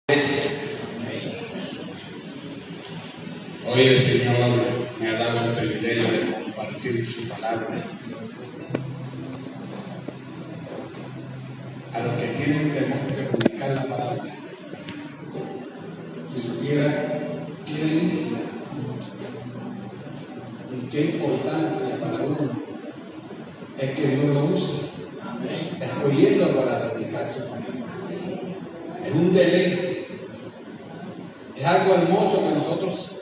Hoy el Señor me ha dado el privilegio de compartir su palabra. A los que tienen temor de publicar la palabra, si supiera qué delicia y qué importancia para uno es que Dios lo use, escogiendo para predicar su palabra. Es un deleite, es algo hermoso que nosotros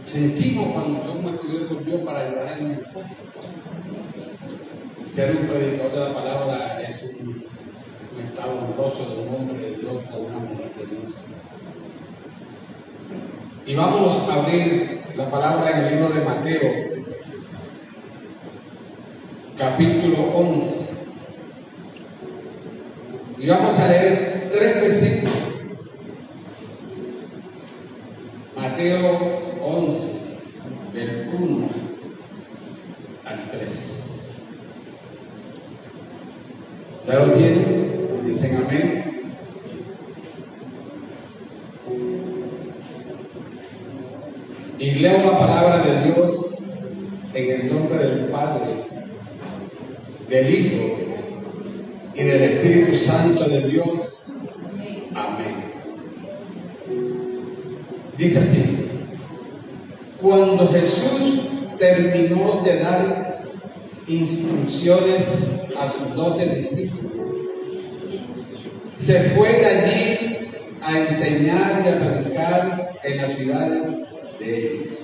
sentimos cuando somos escogidos por Dios para llevar el mensaje. Ser un predicador de la palabra es un estado honroso de un hombre de Dios o una mujer de Dios. Y vamos a abrir la palabra en el libro de Mateo, capítulo 11. Y vamos a leer 3 versículos. Mateo 11, del 1 al 3. ¿Ya lo tienen? ¿Me dicen amén? Y leo la palabra de Dios en el nombre del Padre, del Hijo y del Espíritu Santo de Dios. Amén. Dice así: cuando Jesús terminó de dar instrucciones a sus 12 discípulos, se fue de allí a enseñar y a predicar en las ciudades de ellos.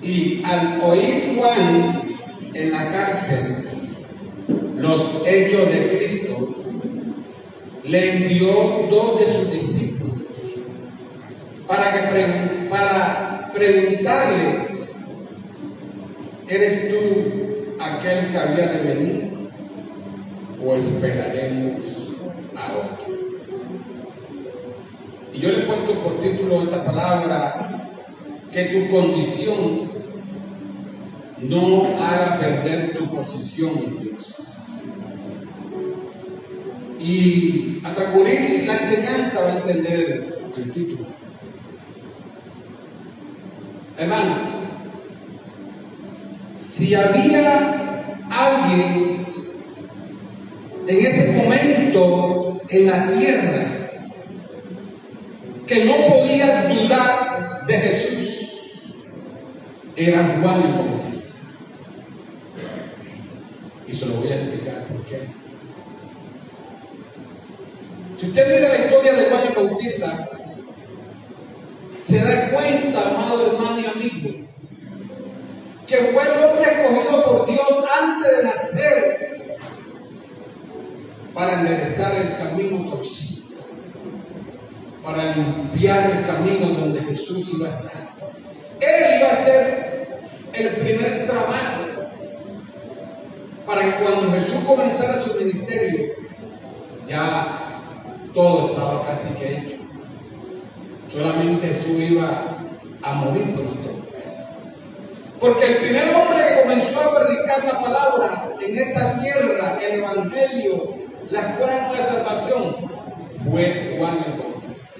Y al oír Juan en la cárcel los hechos de Cristo, le envió 2 de sus discípulos para preguntarle: ¿eres tú aquel que había de venir, o esperaremos a otro? Y yo le he puesto por título a esta palabra: que tu condición no haga perder tu posición en Dios. Y a transcurrir la enseñanza va a entender el título. Hermano, si había alguien en ese momento en la tierra que no podía dudar de Jesús, era Juan el Bautista. Y se lo voy a explicar por qué. Si usted mira la historia de Juan el Bautista, se da cuenta, amado hermano y amigo, que fue el hombre escogido por Dios antes de nacer para enderezar el camino torcido, para limpiar el camino donde Jesús iba a estar. Él iba a hacer el primer trabajo para que cuando Jesús comenzara su ministerio, ya todo estaba casi que hecho. Solamente Jesús iba a morir por nuestro pecado. Porque el primer hombre que comenzó a predicar la palabra en esta tierra, el Evangelio, la escuela nueva de salvación, fue Juan el Bautista.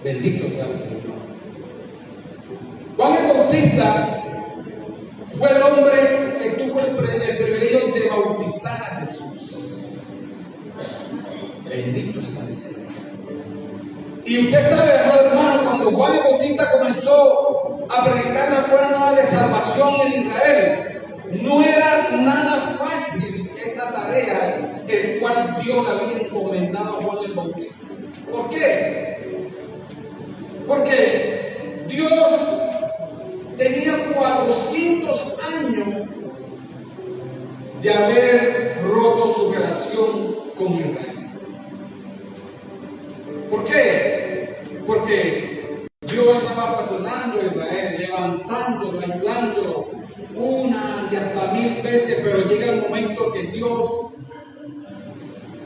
Bendito sea el Señor. Juan el Bautista fue el hombre que tuvo el privilegio de bautizar a Jesús. Bendito sea el Señor. Y usted sabe, hermano, cuando Juan el Bautista comenzó a predicar la buena nueva de salvación en Israel, no era nada fácil esa tarea el cual Dios le había encomendado a Juan el Bautista. ¿Por qué? Porque Dios tenía 400 años de haber roto su relación con Israel. ¿Por qué? Porque Dios estaba perdonando a Israel, levantándolo, ayudándolo una y hasta 1000 veces, pero llega el momento que Dios,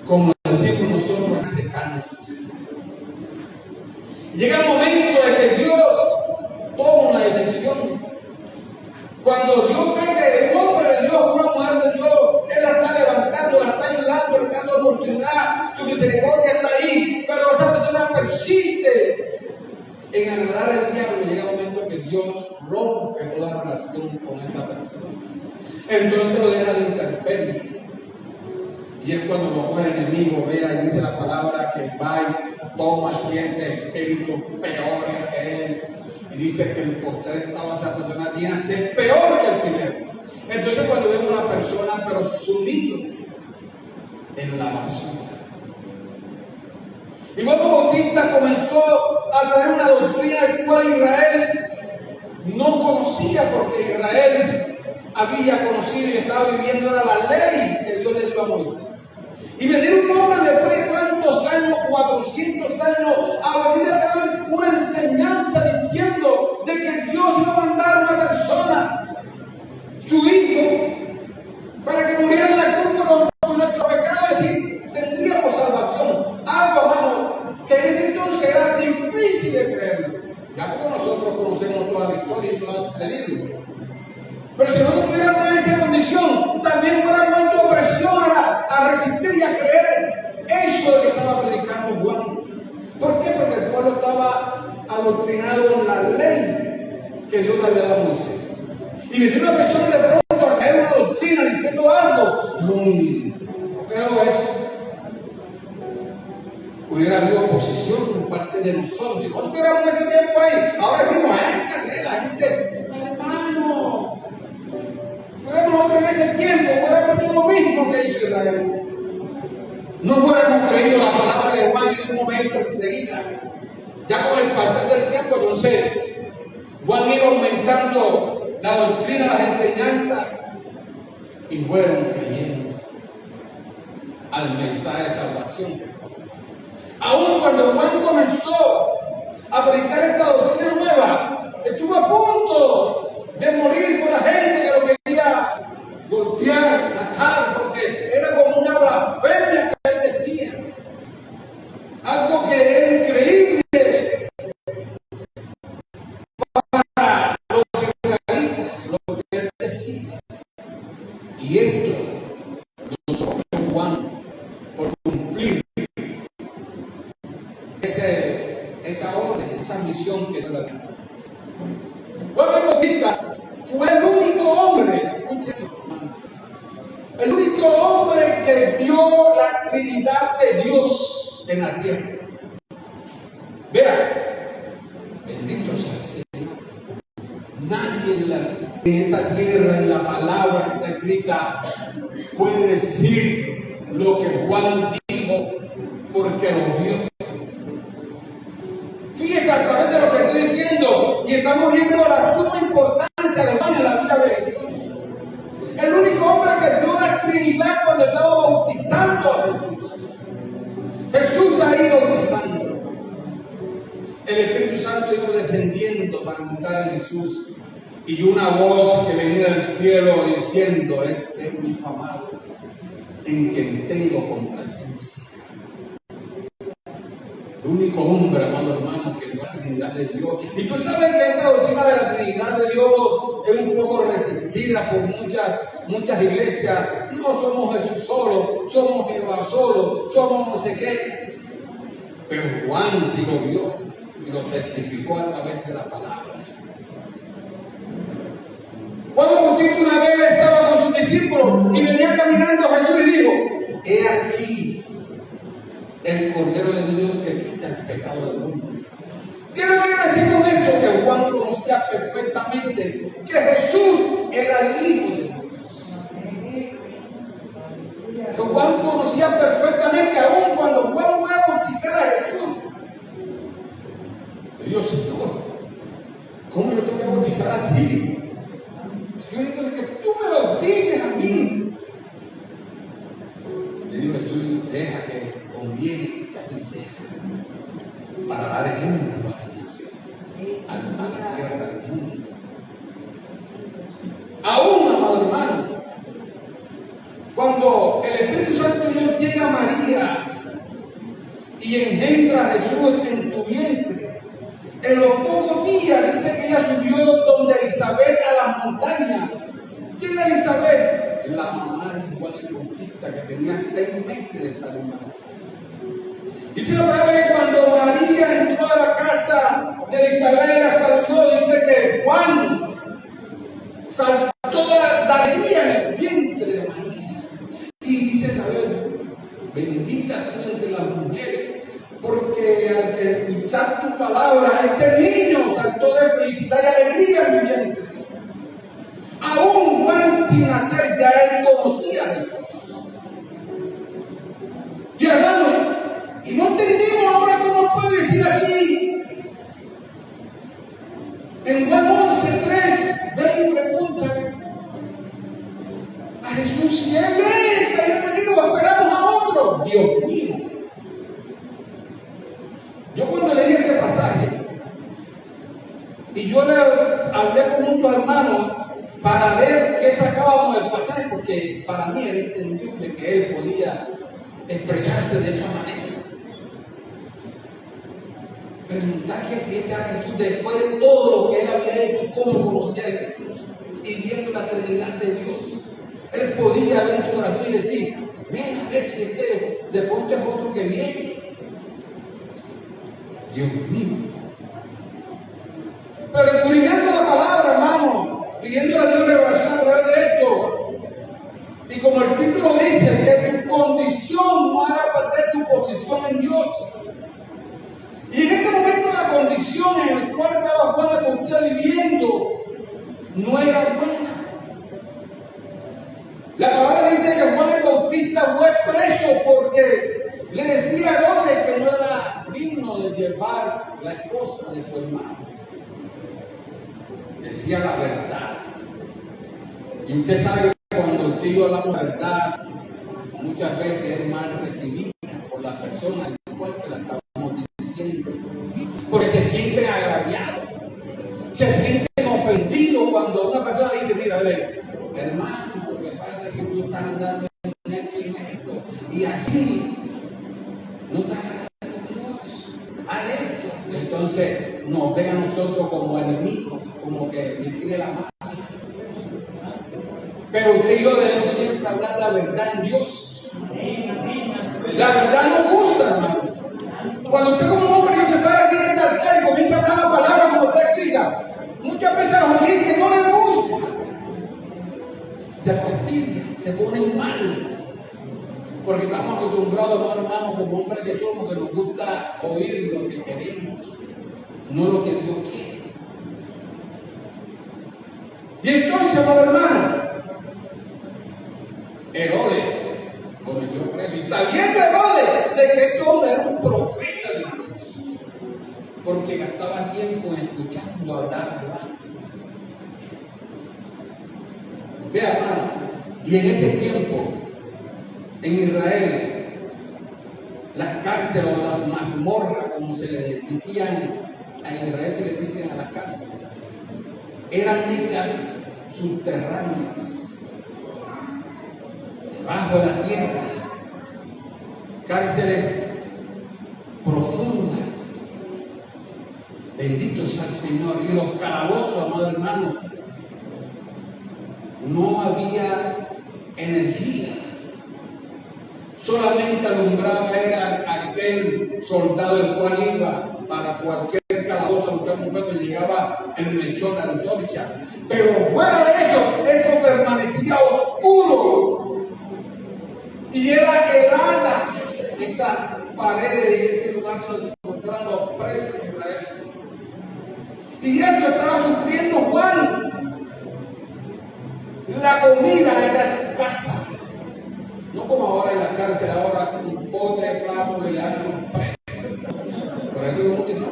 como decimos nosotros, se cansa. Llega el momento de que Dios toma una decisión. Cuando Dios ve que el hombre de Dios, una mujer de Dios, Él la está levantando, la está ayudando, le está dando oportunidad, su misericordia está ahí, pero en agradar al diablo llega un momento que Dios rompe toda relación con esta persona. Entonces lo deja de intemperie. Y es cuando lo coge el enemigo, vea y dice la palabra que va y toma 7 espíritus peores que él. Y dice que el posterior estado de esa persona viene a ser peor que el primero. Entonces cuando vemos a una persona pero sumido en la basura. Y Juan Bautista comenzó a traer una doctrina al cual Israel no conocía, porque Israel había conocido y estaba viviendo era la ley que Dios le dio a Moisés. Y venir un hombre después de cuántos años, 400 años, a venir a traer una enseñanza diciendo de que Dios iba a mandar a una persona, su hijo, para que muriera en la cruz por nuestro pecado, es decir, tendríamos salvación. Algo, hermano, que en ese entonces era difícil de creerlo. Ya como nosotros conocemos toda la historia y todo ha sucedido. Pero si nosotros tuviéramos esa condición, también fuera mucha opresión a resistir y a creer eso de que estaba predicando Juan. ¿Por qué? Porque el pueblo estaba adoctrinado en la ley que Dios le había dado a Moisés. Y venía una persona de pronto a traer una doctrina diciendo algo. No creo eso. Hubiera habido oposición por parte de nosotros. Si nosotros tuviéramos ese tiempo ahí, ahora decimos, que la gente, hermano. Pero nosotros en ese tiempo fuéramos hecho lo mismo que hizo Israel. No hubiéramos creído la palabra de Juan en un momento enseguida. Ya con el pasar del tiempo, entonces, Juan iba aumentando la doctrina, las enseñanzas, y fueron creyendo al mensaje de salvación. Aún cuando Juan comenzó a predicar esta doctrina nueva, estuvo a punto de morir por la gente que lo quería golpear, matar, porque era como una blasfemia que él decía. Algo que era increíble para los israelitas, lo que él decía. Y esto lo sometió Juan por cumplir esa orden, esa misión que Dios le dio. Juan el Bautista fue el único hombre, el único hombre que vio la Trinidad de Dios en la tierra. Vea, bendito sea el Señor. Nadie en esta tierra, en la palabra que está escrita, puede decir lo que Juan dijo porque lo vio. Fíjese a través de lo que estoy diciendo, y estamos viendo la suma importancia de Juan en la vida de Dios. El único hombre que vio la Trinidad cuando estaba bautizando a Jesús. Jesús ahí bautizando. El Espíritu Santo iba descendiendo para montar en Jesús. Y una voz que venía del cielo diciendo: este es mi Hijo amado, en quien tengo complacencia. El único hombre, amado hermano, que vio la Trinidad de Dios. Y tú sabes que esta doctrina de la Trinidad de Dios es un poco resistida por muchas iglesias. No somos Jesús solo, somos Jehová solo, somos no sé qué. Pero Juan sí lo vio y lo testificó a través de la palabra. Juan Bautista una vez estaba con sus discípulos y venía caminando Jesús y dijo: he aquí el Cordero de Dios que quita el pecado del mundo. Quiero decir con esto que Juan conocía perfectamente que Jesús era el Hijo de Dios. Que Juan conocía perfectamente, aún cuando Juan fue a bautizar a Jesús. Le dijo: Señor, ¿cómo yo te voy a bautizar a ti? Si yo digo que tú me bautices a mí. Le dijo Jesús: deja que conviene que así sea, para dar ejemplo a las naciones, a la tierra del mundo. Aún, amado hermano, cuando el Espíritu Santo de Dios llega a María y engendra a Jesús en tu vientre, en los pocos días dice que ella subió donde Elizabeth a la montaña. ¿Quién era Elizabeth? La mamá de Juan el Bautista, que tenía 6 meses de estar embarazada. Dice la palabra que cuando María entró a la casa de al escuchar tu palabra, este niño saltó de felicidad y alegría en mi vientre. Aún Juan sin nacer ya él conocía a Dios. Y hermano, y no entendimos ahora cómo puede decir aquí, en Juan 11:3, ve y pregúntale a Jesús si Él es que había venido o esperamos a otro. Dios mío. Yo cuando leí este pasaje, y yo le hablé con muchos hermanos para ver qué sacábamos del pasaje, porque para mí era entendible que Él podía expresarse de esa manera. Preguntar que si ese era Jesús después de todo lo que Él había hecho, cómo conocía a Dios y viendo la Trinidad de Dios. Él podía ver en su corazón y decir, mira, a ver si este de pronto es otro que viene. Dios mío. Pero escudriñando la palabra, hermano, pidiéndole a Dios revelación a través de esto. Y como el título dice, que tu condición no haga perder tu posición en Dios. Y en este momento la condición en la cual estaba Juan el Bautista viviendo no era buena. La palabra dice que Juan el Bautista fue preso porque le decía a Herodes que no era digno de llevar la esposa de su hermano. Decía la verdad. Y usted sabe que cuando usted y yo hablamos verdad, muchas veces es mal recibida por la persona a la cual se la estamos diciendo. Porque se sienten agraviados, se sienten ofendidos cuando una persona le dice, mira, hermano, lo que pasa es que tú estás andando en esto y en esto, y así no te agrada a Dios, haz esto. Entonces nos ven a nosotros como enemigos, como que le tiene la mano. Pero usted y yo debemos siempre hablar la verdad en Dios. La verdad nos gusta, hermano. Cuando usted como hombre se para aquí en este altar y comienza a hablar la palabra como está escrita, muchas veces a los oyentes no les gusta. Se fastidian, se ponen mal. Porque estamos acostumbrados, hermanos, como hombres que somos, que nos gusta oír lo que queremos, no lo que Dios quiere. Y entonces, amado hermano, Herodes lo metió preso. Y sabiendo Herodes de que este hombre era un profeta de Dios, porque gastaba tiempo escuchando hablar, hermano. Vea, hermano, y en ese tiempo, en Israel, las cárceles o las mazmorras, como se les decían, en Israel se les dicen a las cárceles, eran hechas subterráneas, debajo de la tierra, cárceles profundas. Benditos al Señor. Y los calabozos, amado hermano, no había energía. Solamente alumbraba era aquel soldado el cual iba para cualquier calabozo a buscar un peso y llegaba el mechón de antorcha. Pero fuera de eso permanecía oscuro. Y era helada esa pared y ese lugar donde se encontraban los presos de Israel. Y esto estaba sufriendo Juan. La comida era escasa. No como ahora en la cárcel, ahora un pote de plato que le dan a los presos. Por eso uno dice, no,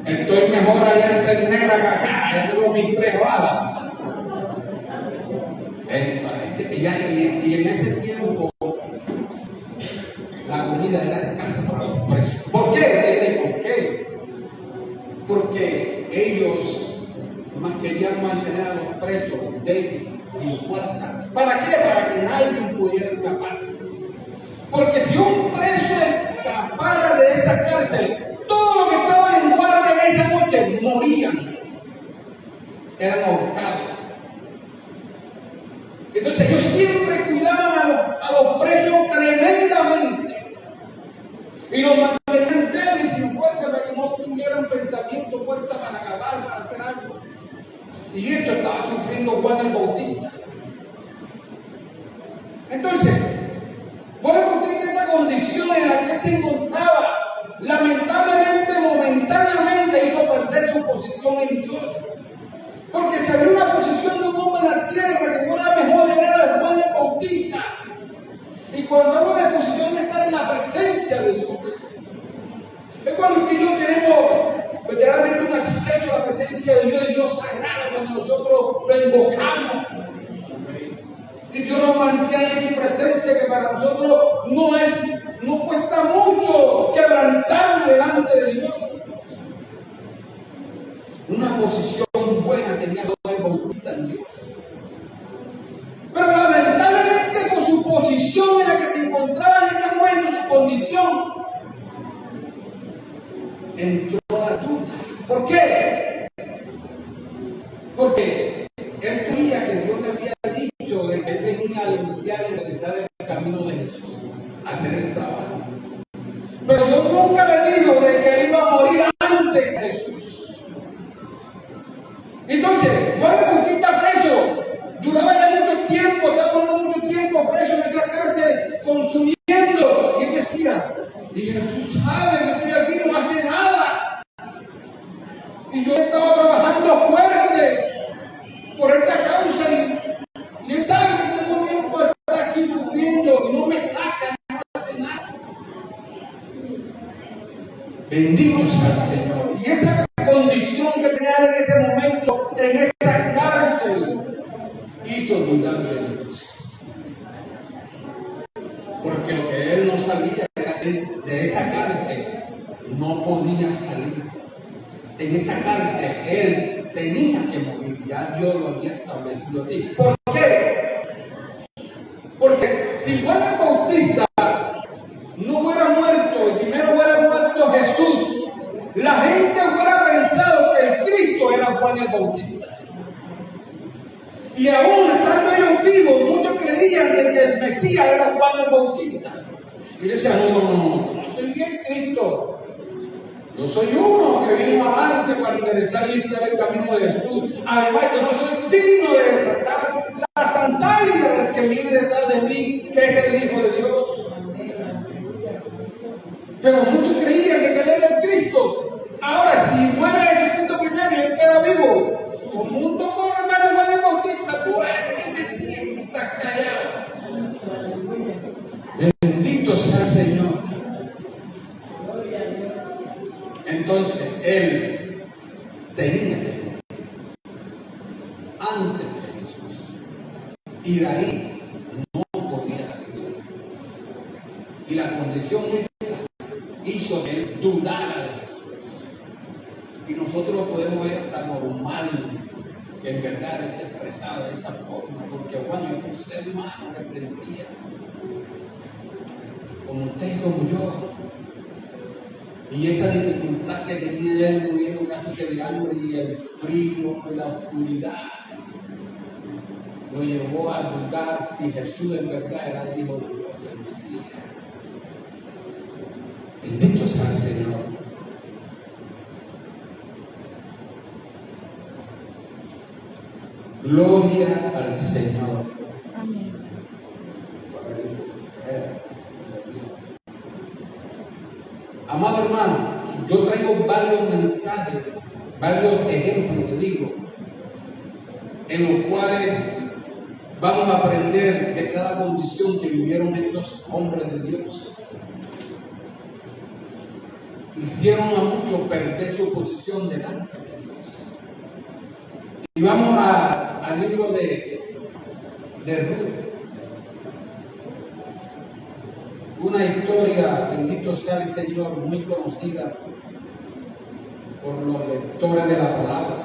estoy mejor allá en Ternera que acá, ya tengo mis 3 balas. Y en ese tiempo la comida era escasa para los presos. ¿Por qué? ¿Por qué? Porque ellos querían mantener a los presos débiles, sin fuerza. ¿Para qué? Para que nadie pudiera escaparse. Porque si un preso escapara de esta cárcel, todos los que estaban en guardia en esa noche morían. Eran ahorcados. Entonces ellos siempre cuidaban a los presos tremendamente. Y los mantenían débiles, sin fuerza, para que no tuvieran pensamiento, fuerza para acabar, para hacer algo. Y esto estaba sufriendo Juan el Bautista. Entonces, Juan el Bautista, en esta condición en la que él se encontraba, lamentablemente, momentáneamente hizo perder su posición en Dios. Porque se había una posición de un hombre en la tierra que fuera mejor, era la de Juan el Bautista. Y cuando hablo de posición, de estar en la presencia de Dios, es cuando usted y yo tenemos verdaderamente un acceso a la presencia de Dios sagrada, cuando nosotros lo invocamos. Y Dios nos mantiene en su presencia, que para nosotros no cuesta mucho quebrantarnos delante de Dios. Una posición buena tenía Juan el Bautista en Dios. Pero lamentablemente, por su posición en la que se encontraba en ese momento, su condición, entró la duda. ¿Por qué? Porque él sabía que Dios le había dicho de que él venía a limpiar y realizar el camino de Jesús, a hacer el trabajo. Pero Dios nunca le dijo de que él iba a morir antes de Jesús. Entonces, Juan el Bautista preso, duraba ya mucho tiempo, estaba durando mucho tiempo preso en esa cárcel, consumiendo. Y él decía, y Jesús sabe que estoy aquí, no hace nada. Y yo estaba trabajando fuerte por esta causa y él sabe que tengo tiempo de estar aquí sufriendo y no me saca, no hace nada. Bendito sea el Señor. Y esa condición que tenía en ese momento, en esa cárcel, hizo dudar de Dios. Porque lo que él no sabía era que de esa cárcel no podía salir. En esa cárcel él tenía que morir. Ya Dios lo había establecido así. ¿Por qué? Porque si Juan el Bautista no hubiera muerto, y primero hubiera muerto Jesús, la gente hubiera pensado que el Cristo era Juan el Bautista. Y aún estando ellos vivos, muchos creían de que el Mesías era Juan el Bautista. Y decían, no soy el Cristo. Yo soy uno que vino adelante para enderezar y limpiar el camino de Jesús. Además, yo no soy digno de desatar la sandalia del que viene detrás de mí, que es el Hijo de Dios. Pero muchos creían que él era el Cristo. Ahora, si muere Jesucristo primero y él queda vivo, como un doctor de Juan el Bautista, bueno, el Mesías está callado. Bendito sea el Señor. Entonces, él tenía que morir antes de Jesús. Y de ahí no podía salir. Y la condición esa hizo que él dudara de Jesús. Y nosotros lo podemos ver hasta normal, que en verdad es expresada de esa forma, porque Juan es un ser humano que sentía como usted y como yo. Y esa dificultad que tenía él muriendo casi que de hambre y el frío y la oscuridad lo llevó a dudar si Jesús en verdad era el Hijo de Dios, el Mesías. Bendito sea el Señor. Gloria al Señor. Amén. Amado hermano, yo traigo varios mensajes, varios ejemplos, te digo, en los cuales vamos a aprender de cada condición que vivieron estos hombres de Dios. Hicieron a muchos perder su posición delante de Dios. Y vamos al libro de Ruth. Una historia, bendito sea el Señor, muy conocida por los lectores de la palabra.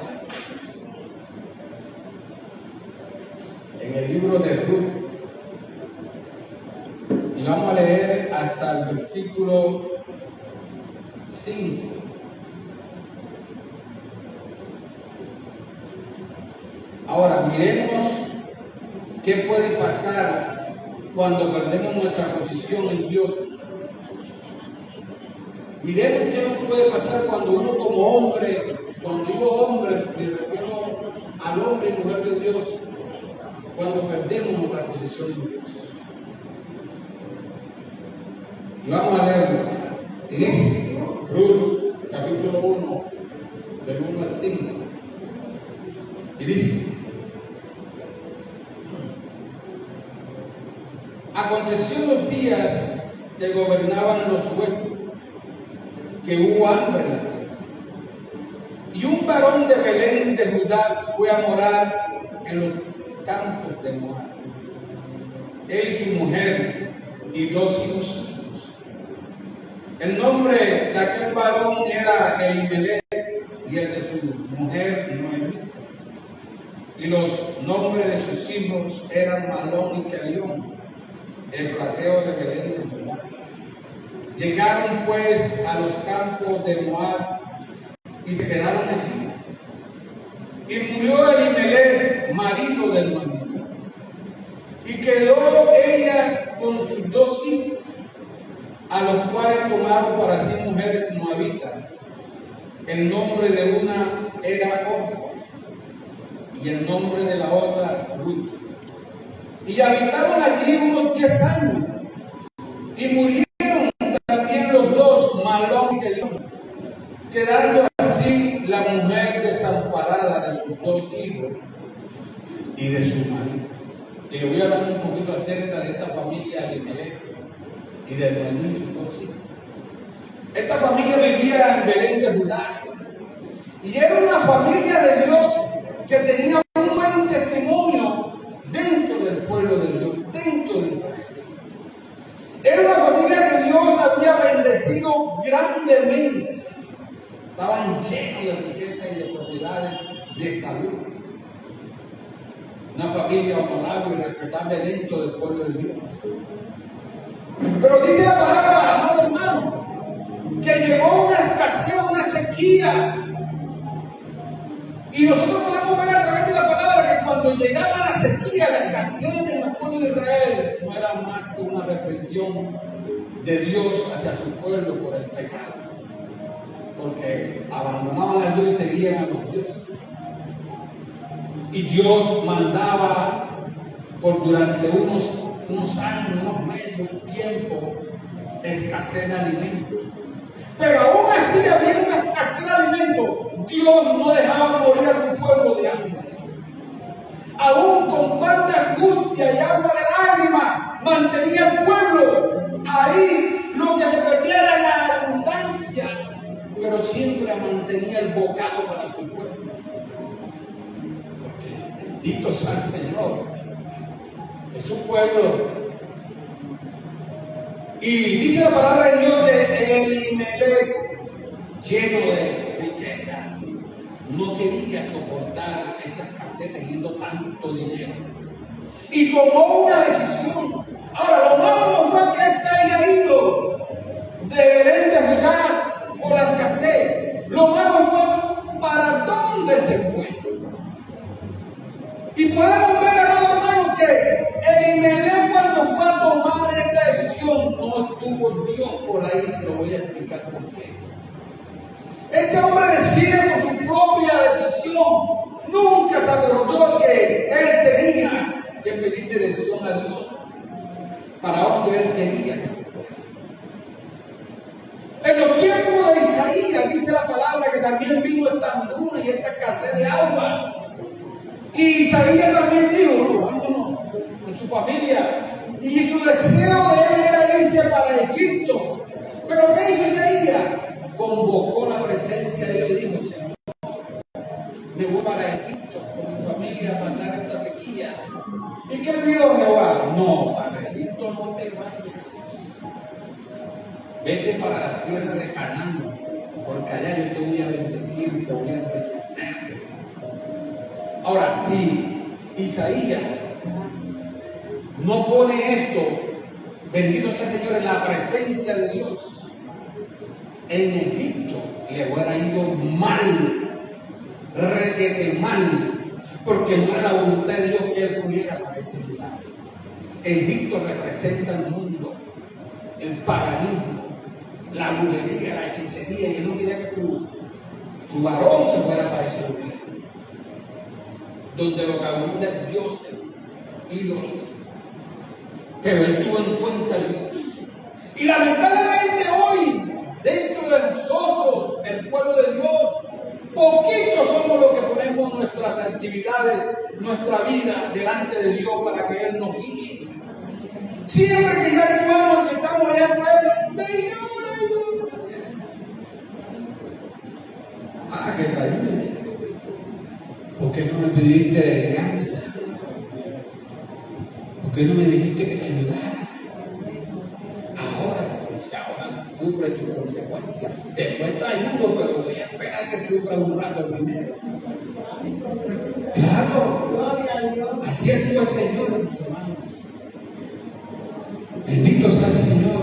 En el libro de Ruth, y vamos a leer hasta el versículo 5. Ahora, miremos qué puede pasar cuando perdemos nuestra posición en Dios. Miremos qué nos puede pasar cuando uno como hombre, cuando digo hombre, me refiero al hombre y mujer de Dios, cuando perdemos nuestra posición en Dios. Y vamos a leerlo. Dice, días que gobernaban los jueces, que hubo hambre en la tierra. Y un varón de Belén de Judá fue a morar en los campos de Moab. Él y su mujer y 2 hijos suyos. El nombre de aquel varón era Elimelech y el de su mujer Noemí. Y los nombres de sus hijos eran Malón y Kelión, efrateo de Belén de Judá. Llegaron pues a los campos de Moab y se quedaron allí. Y murió Elimelech, marido de Noemí, y quedó ella con sus 2 hijos, a los cuales tomaron para sí mujeres moabitas. El nombre de una era Orfa y el nombre de la otra Ruth. Y habitaron allí unos 10 años, y murieron también los 2, Malón y Kelión, quedando así la mujer desamparada de sus 2 hijos y de su marido. Y le voy a hablar un poquito acerca de esta familia de Elimelech y de Noemí, sus 2 hijos. Esta familia vivía en Belén de Judá, y era una familia de Dios que tenía un buen testimonio dentro del pueblo de Dios, dentro de Israel. Era una familia que Dios había bendecido grandemente. Estaban llenos de riqueza y de propiedades, de salud. Una familia honorable y respetable dentro del pueblo de Dios. Pero dice la palabra, amado hermano, que llegó una escasez, una sequía. Y nosotros podemos ver a través de la palabra que cuando llegaba la sequía, la escasez en el pueblo de Israel, no era más que una reprensión de Dios hacia su pueblo por el pecado. Porque abandonaban a Dios y seguían a los dioses. Y Dios mandaba durante unos años, unos meses, un tiempo, escasez de alimentos. Pero aún así había una escasez de alimentos. Dios no dejaba morir a su pueblo de hambre. Aún con tanta angustia y agua de lágrimas, mantenía el pueblo. Ahí lo que se perdía era la abundancia, pero siempre mantenía el bocado para su pueblo. Porque bendito sea el Señor, es su pueblo. Y dice la palabra de Dios que Elimelech, lleno de riqueza, no quería soportar esa escasez teniendo tanto dinero. Y tomó una decisión. Ahora, lo malo no fue que él se haya ido de Belén de Judá por la escasez. Lo malo fue para dónde se fue. Y podemos ver, hermano, que Elimelech cuando fue a tomar esta decisión, no estuvo Dios por ahí, se lo voy a explicar por qué. Este hombre decide por su propia decisión. Nunca se acordó que él tenía que pedir dirección a Dios para donde él quería que se fuera. En los tiempos de Isaías dice la palabra que también vino esta hambruna y esta escasez de agua. Y Isaías también dijo, vámonos con su familia. Y su deseo de él era irse para Egipto. Pero ¿qué hizo Isaías? Convocó la presencia de Dios y le dijo, Señor, me voy para Egipto con mi familia a pasar esta sequía. ¿Y qué le dijo Jehová? No, para Egipto no te vayas. Vete para la tierra de Canaán, porque allá yo te voy a bendecir y te voy a enriquecer. Ahora, si Isaías no pone esto, bendito sea el Señor, en la presencia de Dios, en Egipto le hubiera ido mal, requete mal, porque no era la voluntad de Dios que él pudiera para ese lugar. Egipto representa el mundo, el paganismo, la bulería, la hechicería, y él no quería que su varón se fuera para ese lugar, donde lo que abundan dioses, ídolos. Pero él tuvo en cuenta a Dios. Y lamentablemente hoy, dentro de nosotros, el pueblo de Dios, poquitos somos los que ponemos nuestras actividades, nuestra vida delante de Dios para que Él nos guíe. Siempre que ya actuamos, que estamos allá en pleno, que te ayude. ¿Por qué no me pediste venganza? ¿Por qué no me dijiste que te ayudara? Ahora sufre tus consecuencias. Después te ayudo, pero voy a esperar que sufra un rato primero. Claro, así actúa el Señor, mis hermanos. Bendito sea el Señor.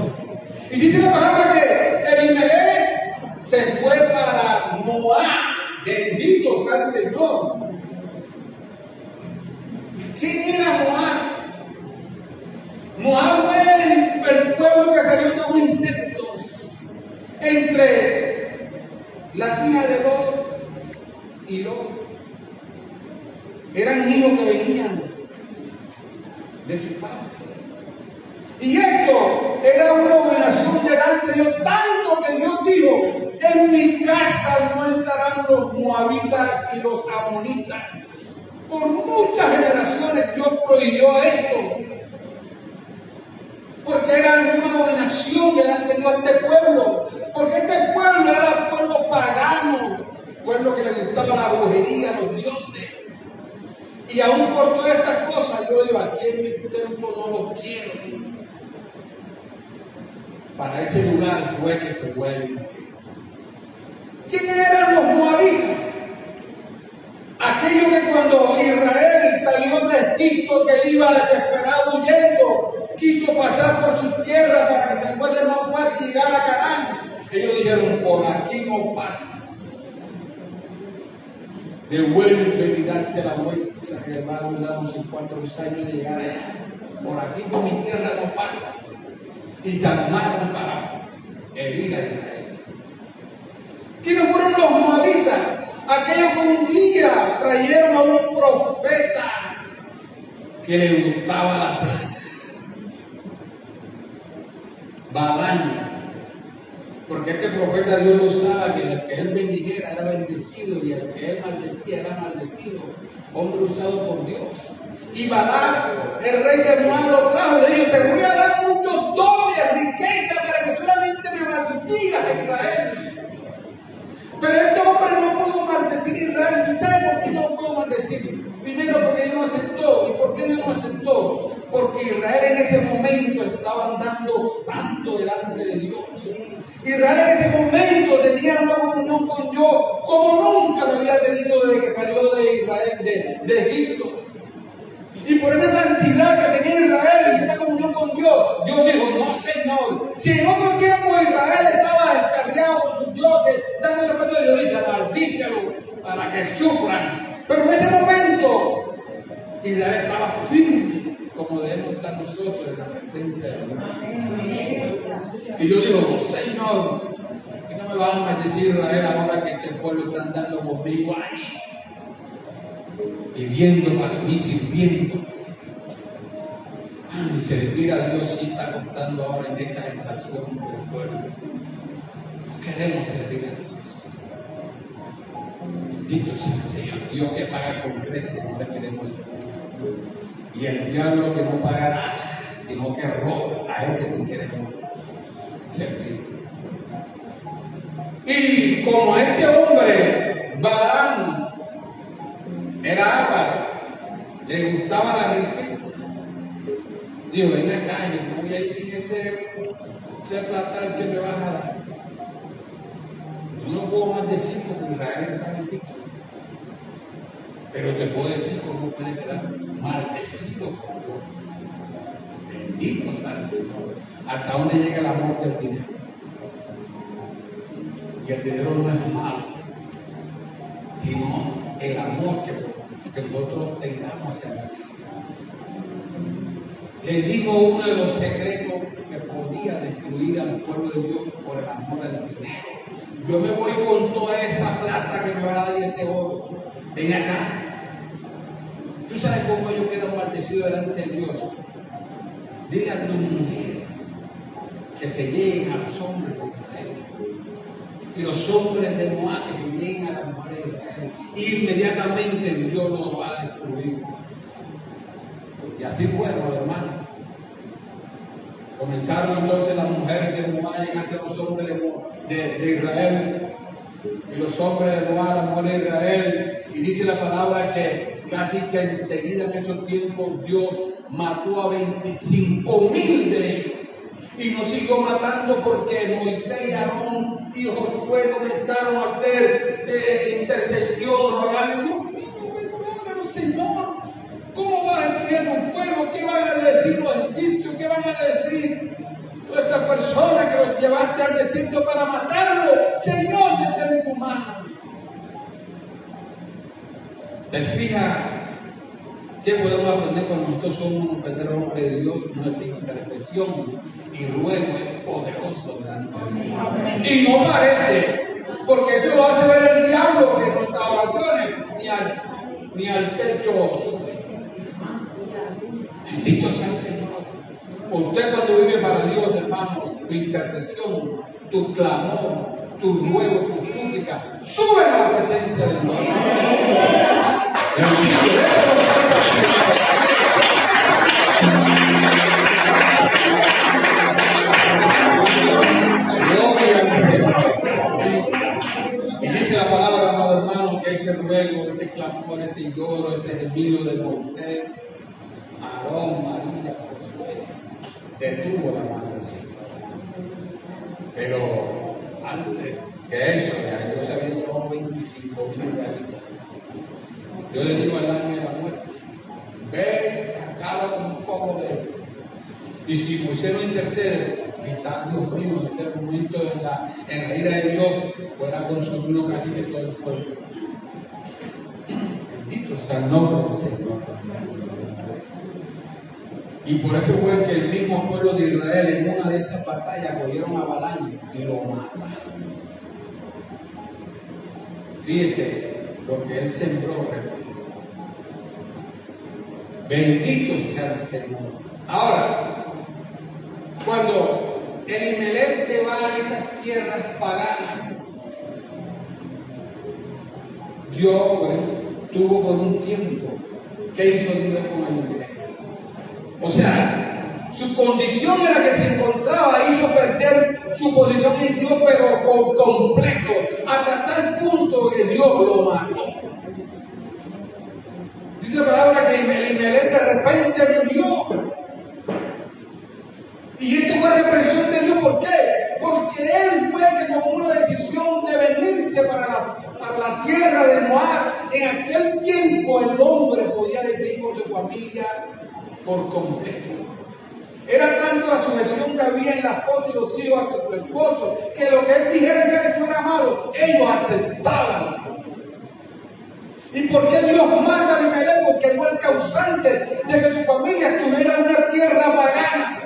Y dice la palabra que Elimelech se fue para Moab. Bendito sea el Señor. ¿Quién era Moab? Moab fue el pueblo que salió de un insecto entre las hijas de Lot y Lot. Eran hijos que venían de su padre. Y esto era una abominación delante de Dios, tanto que Dios dijo: en mi casa no entrarán los moabitas y los amonitas. Por muchas generaciones Dios prohibió esto, porque era una abominación delante de Dios este pueblo, porque este pueblo era pueblo pagano, pueblo que le gustaba la brujería, los dioses. Y aún por todas estas cosas, yo digo: aquí en mi templo no los quiero. Para ese lugar fue que se fue el. ¿Quiénes eran los moabitas? Aquellos que cuando Israel salió de Egipto, que iba desesperado huyendo, quiso pasar por su tierra para que se fuese más fácil llegar a Canaán. Ellos dijeron: por aquí no pasas. Devuelve y date la vuelta, que va a durar unos 4 años de llegar allá. Por aquí, por mi tierra, no pasa. Y llamaron para herir a Israel. ¿Quiénes fueron los moabitas? Aquellos que un día trajeron a un profeta que le gustaba la plata. Balaam. Porque este profeta Dios lo usaba, que el que él bendijera era bendecido y el que él maldecía era maldecido. Hombre usado por Dios. Y Balaam, el rey de Moab, lo trajo y le dijo: te voy a dar muchos dones, riqueza, para que solamente me maldigas a Israel. Pero este hombre no pudo maldecir a Israel. ¿Sabe por qué no lo pudo maldecir? Primero, porque él no aceptó. ¿Y por qué él no aceptó? Porque Israel en ese momento estaba andando santo delante de Dios. Israel en ese momento tenía una comunión con Dios como nunca lo había tenido desde que salió de Israel, de Egipto. Y por esa santidad que tenía Israel y esta comunión con Dios, Dios dijo: no, Señor. Si en otro tiempo Israel estaba descarriado con sus dioses, dándole respeto a Dios, dice: maldícelo para que sufran. Pero en ese momento Israel estaba firme, como debemos estar nosotros en la presencia de Dios. Y yo digo: no, Señor, ¿y no me van a maldecir Israel ahora que este pueblo está andando conmigo ahí? Viviendo para mí, sirviendo. Y servir a Dios sí está costando ahora en esta generación del pueblo. No queremos servir a Dios. Bendito sea el Señor. Dios que paga con creces, no le queremos servir. Y el diablo que no paga nada, sino que roba, a este sí queremos servir. Y como a este hombre, Balaam, era avaro, le gustaba la riqueza. Digo: ven acá, yo no voy a ir sin ese platal que me vas a dar. Yo no puedo más decir porque Israel está bendito. Pero te puedo decir cómo puede quedar maldecido con Dios. Bendito sea el Señor. Hasta dónde llega el amor del dinero. Y el dinero no es malo, sino el amor que nosotros tengamos hacia Dios. Le digo uno de los secretos que podía destruir al pueblo de Dios por el amor al dinero. Yo me voy con toda esa plata que me va a dar y ese oro. Ven acá. ¿Tú sabes cómo ellos quedan maldecidos delante de Dios? Dile a tus mujeres que se lleguen a los hombres de Israel. Y los hombres de Moab que se lleguen a las mujeres de Israel. Inmediatamente Dios los va a destruir. Y así fue, hermano. Comenzaron entonces las mujeres de Moab a llegarse a los hombres de Israel, y los hombres de Moab, las mujeres de Israel, y dice la palabra que casi que enseguida en esos tiempos Dios mató a 25,000 de ellos. Y nos siguió matando porque Moisés y Aarón y Josué comenzaron a hacer intercesión, rogarle: Dios mío, perdónanos, Señor. ¿Cómo vas a destruir un pueblo? ¿Qué van a decir los egipcios? ¿Qué van a decir todas estas personas que los llevaste al desierto para matarlo? Señor, detén tu mano. ¿Te fijas qué podemos aprender cuando nosotros somos un verdadero hombre de Dios? Nuestra intercesión y ruego es poderoso delante de Dios. Y no parece, porque eso lo hace ver el diablo, que nuestras oraciones ni al techo sube. Bendito sea el Señor. Usted cuando vive para Dios, hermano, tu intercesión, tu clamor, tu ruego, tu súplica, sube a la presencia de Dios. Gloria al Señor. Y dice la palabra, amado hermano, que ese ruego, ese clamor, ese lloro, ese gemido de Moisés, Aarón, María, Josué, detuvo la mano del Señor. Pero antes que eso, ya Dios había llevado 25,000 realistas. Yo le digo al año de la muerte: ve, acaba con un poco de él. Y si Moisés no intercede, quizás Dios mío, en ese momento, en la ira de Dios, fuera consumido casi que todo el pueblo. Bendito sea el nombre del Señor. Y por eso fue que el mismo pueblo de Israel, en una de esas batallas, cogieron a Balaam y lo mataron. Fíjese lo que él sembró, recogió. Bendito sea el Señor. Ahora, cuando Elimelech va a esas tierras paganas, Dios tuvo por un tiempo. ¿Qué hizo Dios con Elimelech? O sea, su condición en la que se encontraba hizo perder su posición en Dios, pero por completo, hasta tal punto que Dios lo mató. Dice la palabra que Elimelech de repente murió. Y esto fue represión de Dios. ¿Por qué? Porque él fue el que tomó la decisión de venirse para la tierra de Moab. En aquel tiempo el hombre podía decidir por su familia por completo. Era tanto la sujeción que había en la esposa y los hijos a su esposo, que lo que él dijera que estuviera malo, ellos aceptaban. ¿Y por qué Dios mata a Elimelech? Porque fue el causante de que su familia estuviera en una tierra pagana.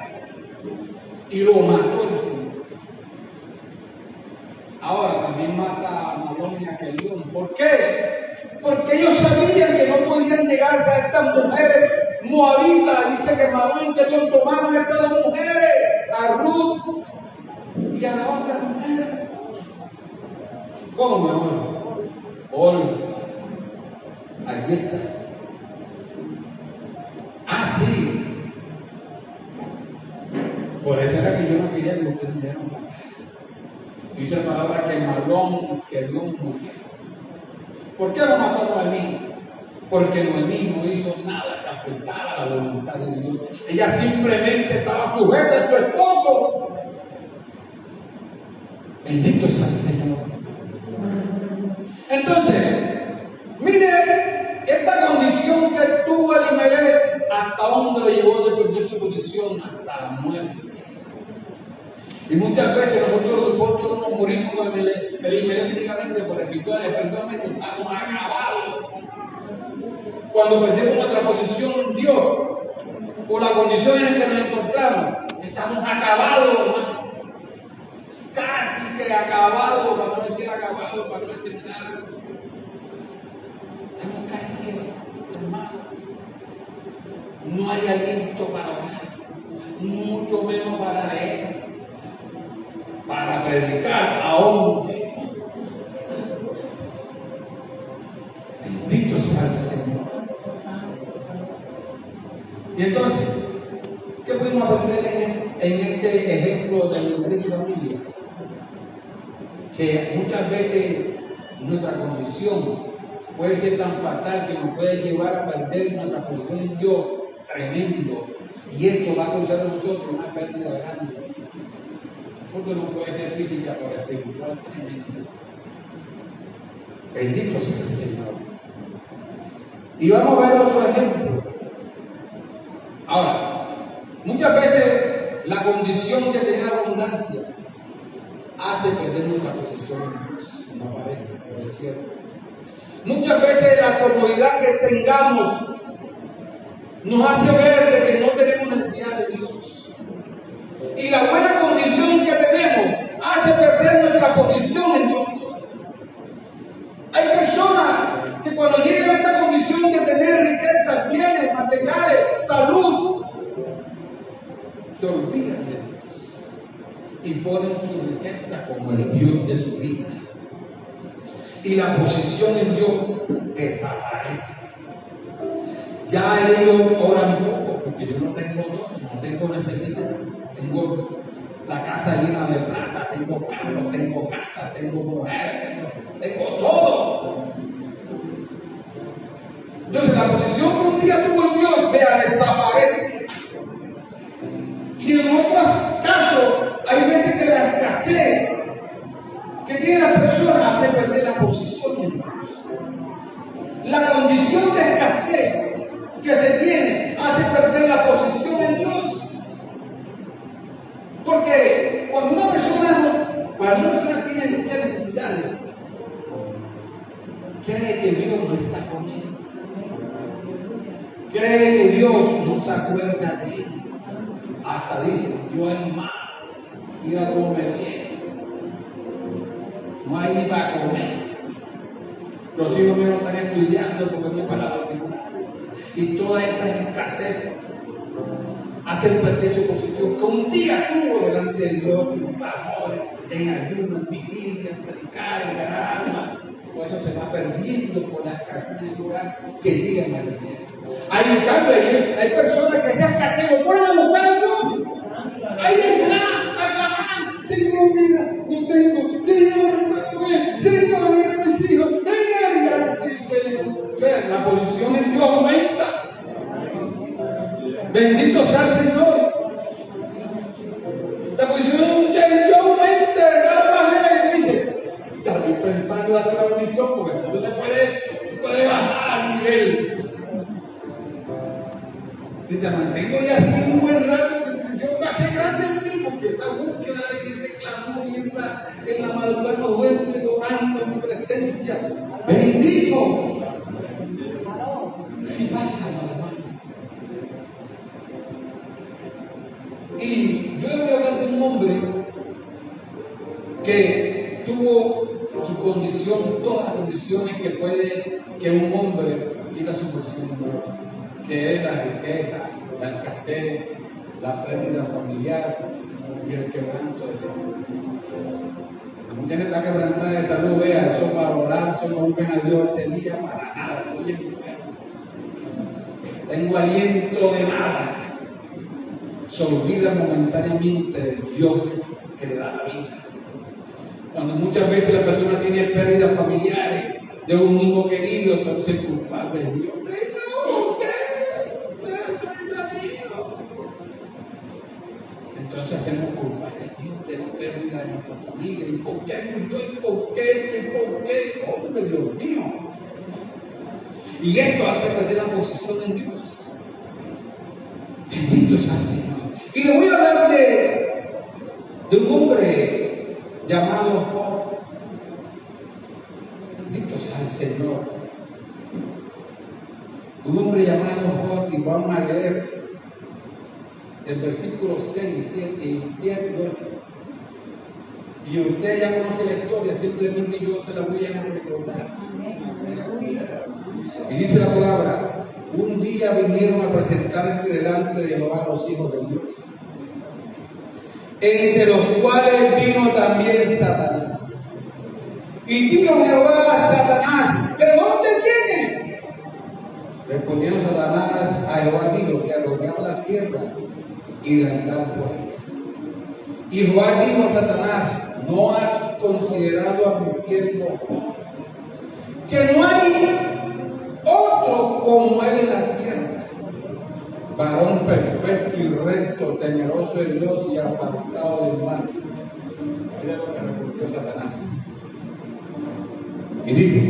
Y lo mató el Señor. Ahora también mata a Malón y a Kelión. ¿Por qué? Porque ellos sabían que no podían llegarse a estas mujeres moabitas. Dice que Malón y Kelión tomaron a estas dos mujeres, a Ruth y a la otra mujer. ¿Cómo, mi amor? Olga. Allí está. Ah, sí. Por eso era que yo no quería que ustedes vieran para acá. Dice la palabra que Malón y Kelión murieron. ¿Por qué lo mató Noemí? Porque Noemí no hizo nada que afectara la voluntad de Dios. Ella simplemente estaba sujeta a su esposo. Bendito sea el Señor. Entonces, mire esta condición que tuvo Elimelech, hasta dónde lo llevó de perder su posición, hasta la muerte. Y muchas veces nosotros nos morimos con Elimelech físicamente, por espiritualmente estamos acabados. Cuando perdemos nuestra posición en Dios, por la condición en la que nos encontramos, estamos acabados, hermano. Casi que acabados, para no decir acabados, para no terminar. Estamos casi que, hermano, no hay aliento para orar, mucho menos para leer, para predicar. ¿A dónde? Bendito sea el Señor. Y entonces, ¿qué podemos aprender en que muchas veces nuestra condición puede ser tan fatal que nos puede llevar a perder nuestra posición en Dios tremendo, y eso va a causar a nosotros una pérdida grande, porque no puede ser física pero espiritual tremendo. Bendito sea el Señor. Y vamos a ver otro ejemplo. Ahora, muchas veces la condición de tener abundancia hace perder nuestra posición en Dios, no parece, pero es cierto. Muchas veces la comodidad que tengamos nos hace ver de que no tenemos necesidad de Dios. Y la buena condición que tenemos hace perder nuestra posición en Dios. Hay personas que cuando llegan a esta condición de tener riquezas, bienes, materiales, salud, se olvidan de Dios y ponen su riqueza como el Dios de su vida. Y la posición en Dios desaparece. Ya ellos oran poco porque yo no tengo todo, no tengo necesidad. Tengo la casa llena de plata, tengo carro, tengo casa, tengo mujeres, tengo todo. Entonces la posición que un día tuvo en Dios, vea, desaparece. Y en otros casos, hay veces que la escasez que tiene la persona hace perder la posición en Dios. La condición de escasez que se tiene hace perder la posición en Dios. Porque cuando una persona tiene muchas necesidades, cree que Dios no está con él. Cree que Dios no se acuerda de él. Hasta dice, yo es más, mira cómo me tiene. No hay ni para comer. Los hijos míos no están estudiando porque no hay para la tribunal. Y todas estas escaseces hacen perder su posición que un día tuvo delante de Dios, en clamores, en ayuno, en vigilia, en predicar, en ganar alma. Por eso se va perdiendo por la escasez de necesidad que llegan a tener. En cambio, hay personas que esa escasez lo ponen a buscar a Dios. Ahí está, aclamar, Señor, mira, no tengo, Señor, no puedo comer, Señor, mira mis hijos, la posición en Dios aumenta. Bendito sea el Señor. La posición en Dios aumenta de tal manera que dice, ya estoy pensando en hacer la bendición porque no te puedes bajar al nivel. Si te mantengo ya así un buen rato, tu posición va a ser grande en mí, porque esa búsqueda y ese clamor y esa en la madrugada no duerme orando en mi presencia. Bendito. Así pasa, hermano. Y yo le voy a hablar de un hombre que tuvo su condición, todas las condiciones que puede que un hombre quiera su posición, que es la riqueza, la escasez, la pérdida familiar y el quebranto de salud. Cuando usted está quebrantada de salud, vea, eso para orar, eso no busquen a Dios ese día para nada, estoy enfermo. Tengo aliento de nada. Se olvida momentáneamente del Dios que le da la vida. Cuando muchas veces la persona tiene pérdidas familiares de un hijo querido, entonces es culpable de Dios. Entonces hacemos culpable de Dios de la pérdida de nuestra familia. ¿Y por qué murió? ¿Y por qué? ¿Y por qué? Hombre, Dios mío. Y esto hace perder la posición en Dios. Bendito sea el Señor. Y le voy a hablar de un hombre llamado Job. Bendito sea el Señor. Un hombre llamado Job, y vamos a leer el versículo 6, 7 y 8. Y usted ya conoce la historia, simplemente yo se la voy a recordar. Y dice la palabra: un día vinieron a presentarse delante de Jehová los hijos de Dios, entre los cuales vino también Satanás. Y dijo Jehová a Satanás: ¿de dónde viene? Respondiendo Satanás a Jehová, dijo: que a rodear la tierra y de andar por ella. Y Jehová dijo a Satanás: ¿no has considerado mi siervo, que no hay otro como él en la tierra, varón perfecto y recto, temeroso de Dios y apartado del mal. Mira lo que respondió Satanás. Y dijo: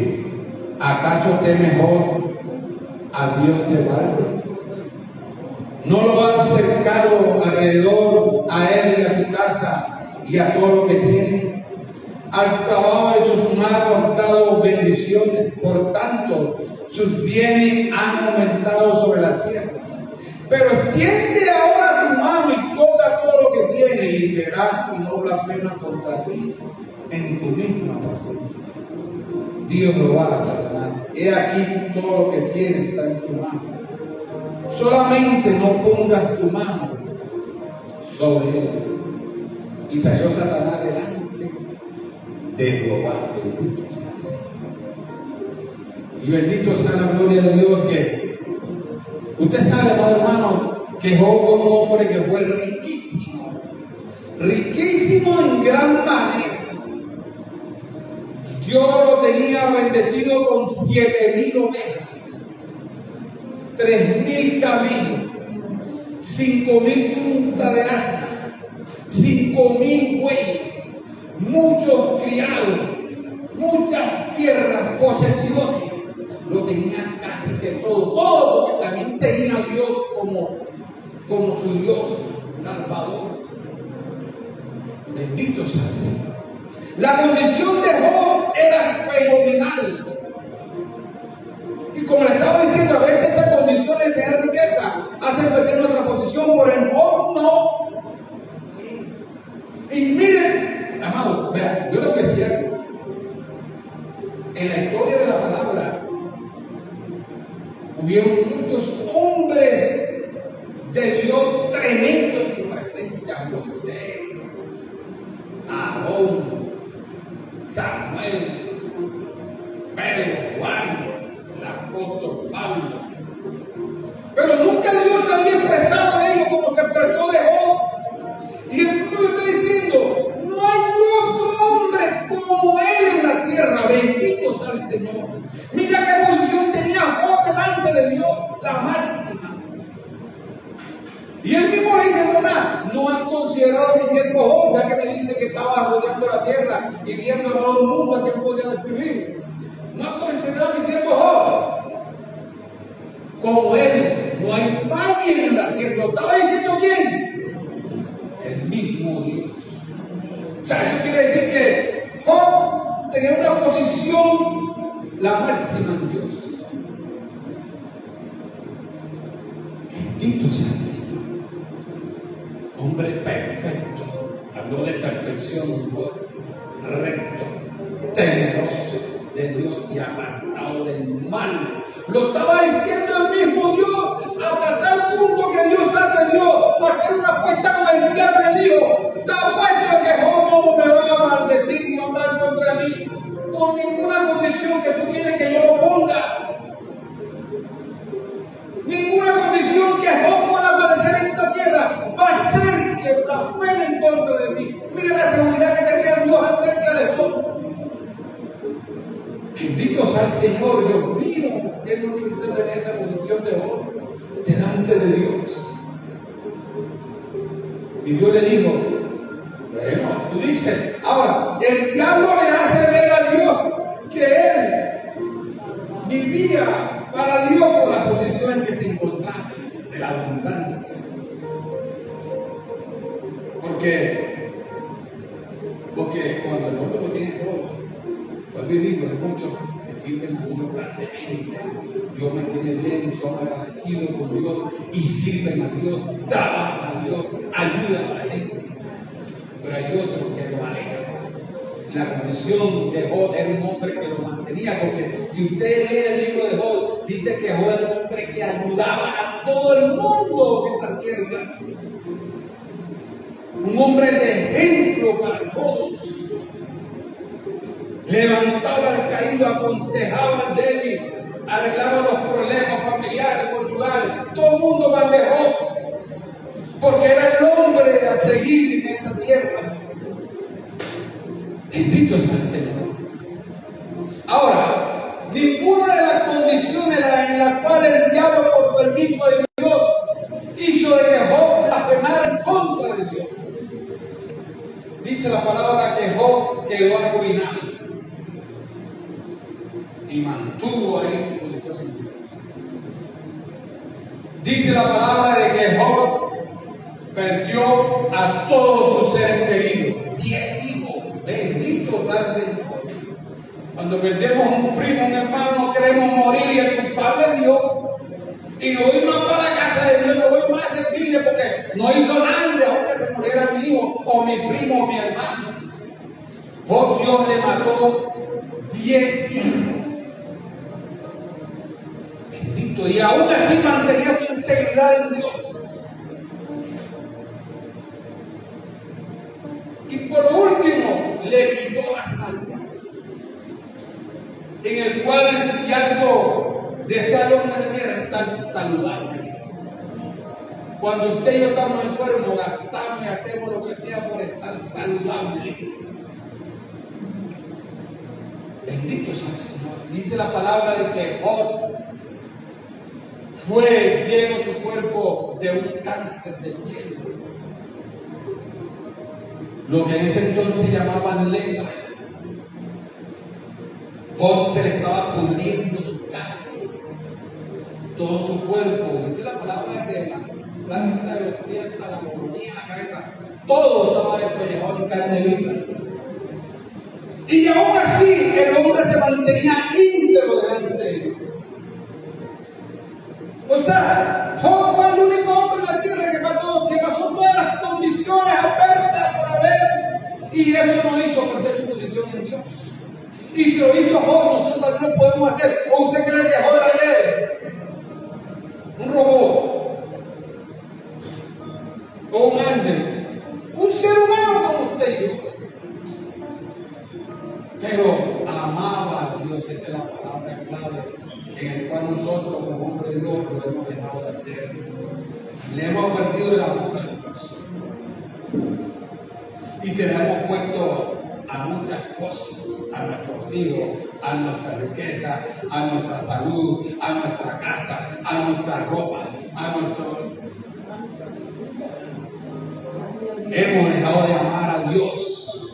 ¿acaso teme Job a Dios de balde? ¿No lo ha cercado alrededor a él y a su casa y a todo lo que tiene? Al trabajo de sus manos han dado bendiciones, por tanto sus bienes han aumentado sobre la tierra. Pero extiende ahora tu mano y toca todo lo que tiene, y verás si no blasfema contra ti en tu misma presencia. Dios Jehová a Satanás: he aquí todo lo que tienes está en tu mano, solamente no pongas tu mano sobre él. Y salió Satanás delante de Jehová. Bendito sea el Señor. Y bendito sea la gloria de Dios. Que usted sabe, hermano, que Job fue un hombre que fue riquísimo, riquísimo en gran manera. Dios lo tenía bendecido con 7,000 ovejas, 3,000 camellos, 5,000 puntas de asna, 5,000 bueyes, muchos criados, muchas tierras, posesiones. Lo tenía casi que todo, porque también tenía a Dios como su Dios Salvador. Bendito sea el Señor. La condición de Job era fenomenal. Y como le estaba diciendo, a veces estas condiciones de tener riqueza hacen perder nuestra posición, por el Job no. Y miren, amados, vean, yo lo que es cierto, en la historia de la palabra hubieron muchos hombres de Dios tremendos en su presencia: Moisés, Aarón, Samuel, Pedro, Juan, el apóstol Pablo. Pero nunca Dios se había expresado de ellos como se expresó de Job. Y el mundo está diciendo: no hay otro hombre como él en la tierra. Bendito sea el Señor. Mira qué posición tenía Job delante de Dios, la máxima. Y él mismo le dice: no han considerado a mi siervo Job, ya que me dice que estaba rodeando la tierra y viendo a todo el mundo a quien podía describir. No han considerado a mi siervo Job. Como él, no hay nadie en la tierra. ¿Lo estaba diciendo quién? El mismo Dios. O sea, eso quiere decir que Job tenía una posición la máxima en Dios. Bendito sea el Señor. Hombre perfecto, habló de perfección, recto, temeroso de Dios y apartado del mal. Lo estaba diciendo el mismo Dios, hasta tal punto que Dios atrevió a hacer una apuesta con el diablo y le dijo: te apuesto que Job no me va a maldecir y no va contra mí, con ninguna condición que tú quieres que yo lo ponga. Ninguna condición que Job pueda aparecer en esta tierra va a hacer que blasfeme en contra de mí. Mira la seguridad que tenía Dios acerca de Job. Bendito sea el Señor. Dios mío, que no quisiera tener esa posición de Job delante de Dios. Y Dios le dijo: bueno, tú dices, ahora, el diablo le hace ver a Dios que él vivía para Dios por la posición en que se encontraba, de la abundancia. Porque cuando el hombre no tiene todo, vuelvo y digo, hay muchos que sirven a Dios grandemente. Dios me tiene bien y son agradecidos con Dios y sirven a Dios, trabajan a Dios, ayudan a la gente. Pero hay otros que lo alejan. La condición de Job era un hombre que lo mantenía, porque si usted lee el libro de Job, dice que Job era un hombre que ayudaba a todo el mundo en esta tierra. Un hombre de ejemplo para todos. Levantaba al caído, aconsejaba al débil, arreglaba los problemas familiares, culturales. Todo el mundo va de Job, porque era el hombre a seguir en esa tierra. Bendito sea el Señor. Ahora, ninguna de las condiciones en las cuales el diablo, por permiso de Dios, hizo de que Job blasfemara en contra de Dios. Dice la palabra que Job quedó arruinado y mantuvo ahí su posición en Dios. Dice la palabra de que Job perdió a todos sus seres queridos, 10 hijos. Bendito sea el Señor. Cuando perdemos un primo, un hermano, queremos morir y el culpable es Dios. Y no voy más para la casa de Dios, no voy más a servirle porque no hizo nada y dejó que se muriera mi hijo o mi primo o mi hermano. Job, Dios le mató 10 hijos. Bendito. Y aún así mantenía su integridad en Dios. Y por último, le quitó la salud. En el cual si algo desea el hombre de tierra estar saludable. Cuando usted y yo estamos enfermos, gastamos y hacemos lo que sea por estar saludable. Bendito sea el Señor. Dice la palabra de que Job fue lleno su cuerpo de un cáncer de piel. Lo que en ese entonces llamaban lepra. Job se le estaba pudriendo su carne, todo su cuerpo. Dice la palabra que la planta de los pies, la coronilla, la cabeza, todo estaba desfallejado en carne viva. Y aún así el hombre se mantenía íntegro delante de Dios. O sea, Job fue el único hombre en la tierra que pasó todas las condiciones adversas por haber, y eso no hizo perder su posición en Dios. Y si lo hizo Job, nosotros también lo podemos hacer. ¿O usted cree que Job era qué? Un robot. O un ángel. Un ser humano como usted y yo. Pero amaba a Dios, esa es la palabra clave, en el cual nosotros como hombres de Dios lo hemos dejado de hacer. Le hemos perdido el amor a Dios. Y se le hemos puesto a muchas cosas, a nuestros hijos, a nuestra riqueza, a nuestra salud, a nuestra casa, a nuestra ropa, a nuestro... Hemos dejado de amar a Dios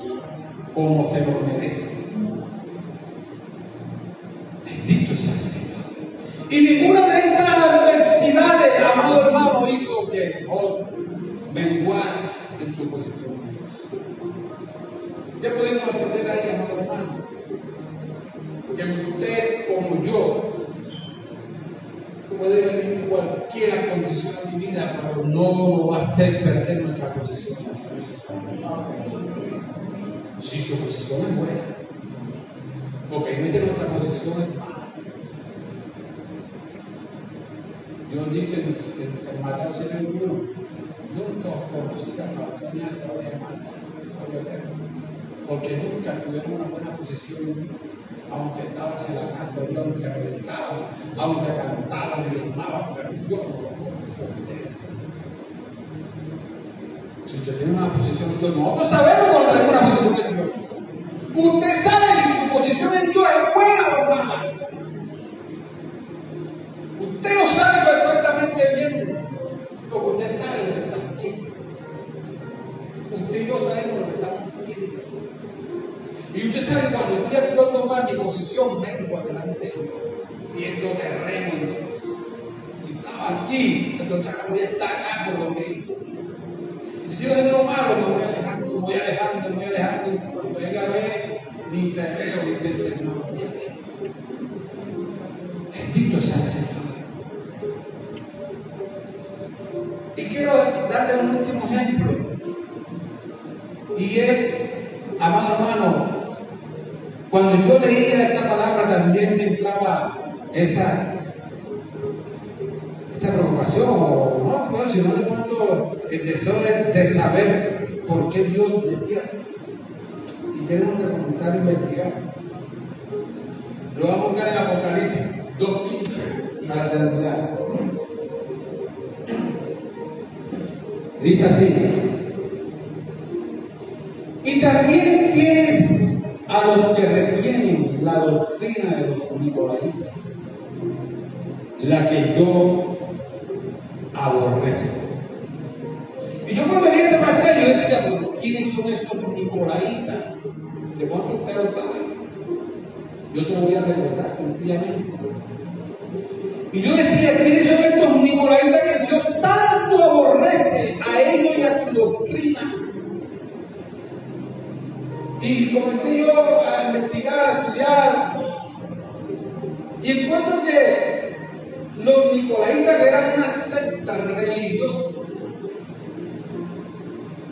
como se lo merece. Bendito sea el Señor. Y ninguna de estas adversidades, amado hermano, hizo que Job menguara en su posición en Dios. ¿Qué podemos aprender ahí, amado hermano? Que usted, como yo, puede venir cualquier condición en mi vida, pero no nos va a hacer perder nuestra posición en Dios. Si su posición es buena, porque en vez de nuestra posición es mala. Dios dice en Mateo 7:21, nunca os conocía para ni hacer de maldad. Porque nunca tuvieron una buena posición, aunque estaban en la casa de Dios, aunque predicaban, aunque cantaban y diezmaban, pero yo no lo conocía a ustedes. Si usted tiene una posición en Dios, nosotros sabemos cuando tenemos una posición en Dios. Usted sabe si su posición en Dios es buena o mala. Usted lo sabe perfectamente bien, porque usted sabe lo que está haciendo. Usted y yo sabemos lo que estamos haciendo. Y usted sabe cuando estoy actuando mal, mi posición vengo delante de Dios, viendo terreno en Dios. Si estaba aquí, entonces ahora voy a estar acá por lo que hice. Y si yo haciendo lo malo, me voy alejando. Y cuando llegue a ver, ni te veo, dice el Señor. Bendito sea el Señor. Y quiero darle un último ejemplo. Y es, amado hermano, cuando yo leía esta palabra también me entraba esa preocupación, o no, pues, sino de pronto el deseo de saber por qué Dios decía así. Y tenemos que comenzar a investigar. Lo vamos a buscar en Apocalipsis 2:15 para terminar. Dice así: y también tienes a los que retienen la doctrina de los nicolaitas, la que yo aborrezco. Y yo cuando leí este pasaje, yo decía, ¿pero quiénes son estos nicolaitas? ¿De cuánto usted lo sabe? Yo se lo voy a recordar sencillamente. Y yo decía, ¿quiénes son estos nicolaitas que Dios tanto aborrece a ellos y a su doctrina? Y comencé yo a investigar, a estudiar, y encuentro que los nicolaitas eran una secta religiosa.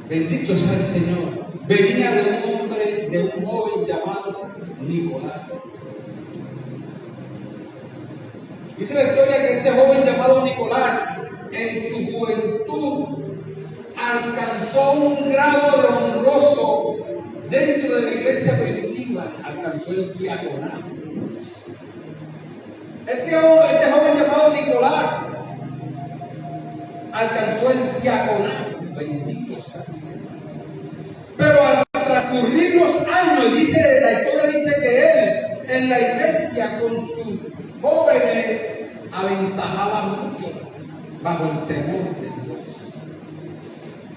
Bendito sea el Señor. Venía de un hombre, de un joven llamado Nicolás. Dice la historia que este joven llamado Nicolás, en su juventud, alcanzó un grado de honroso dentro de la iglesia primitiva, alcanzó el diaconato. Este joven llamado Nicolás alcanzó el diaconato, bendito sea el Señor. Pero al transcurrir los años, dice la historia, dice que él en la iglesia con sus jóvenes aventajaba mucho bajo el temor de Dios.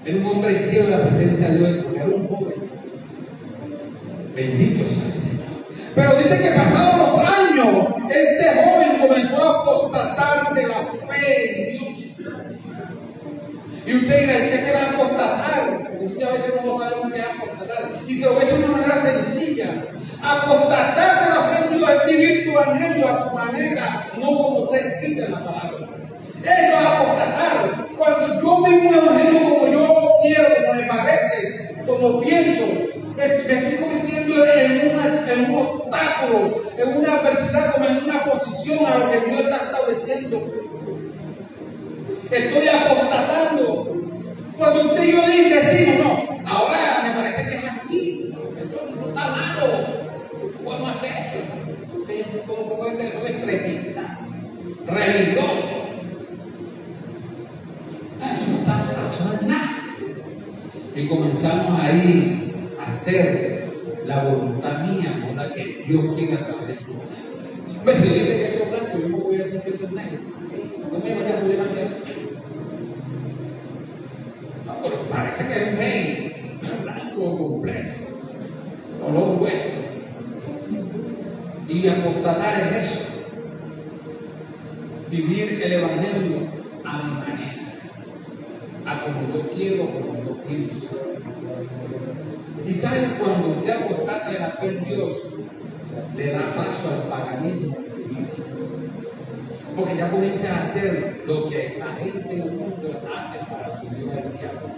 Era un hombre lleno de la presencia de Dios, porque era un joven. Bendito sea el Señor. Pero dice que pasados los años, este joven comenzó a apostatar de la fe en Dios. Y usted dirá, ¿qué se va a apostatar? Porque muchas veces no sabemos qué es apostatar. Y te lo voy a decir de una manera sencilla. Apostatar de la fe en Dios es vivir tu evangelio a tu manera, no como está escrito en la palabra. Eso es apostatar. Cuando yo vivo un evangelio como yo quiero, como me parece, como pienso, me estoy convirtiendo en un obstáculo, en una adversidad, como en una posición a lo que Dios está estableciendo. Estoy apostatando. Cuando usted y yo decimos, no, ahora me parece que es así, esto no está malo, podemos hacer esto. Usted es un poco de extremista, religioso. Eso no está malo, eso no es nada. Y comenzamos ahí a hacer la voluntad mía, no la que Dios quiere a través de su palabra. Si dice que eso es blanco, yo no voy a decir que eso es negro. No me vaya a problema en eso. No, pero parece que es medio, no es blanco completo, solo un hueso. Y apostatar es eso. Vivir el evangelio a mi manera, a como yo quiero, como yo pienso. Y sabes, cuando usted apostata de la fe en Dios, le da paso al paganismo en tu vida. Porque ya comienzas a hacer lo que la gente en el mundo hace para su Dios el diablo.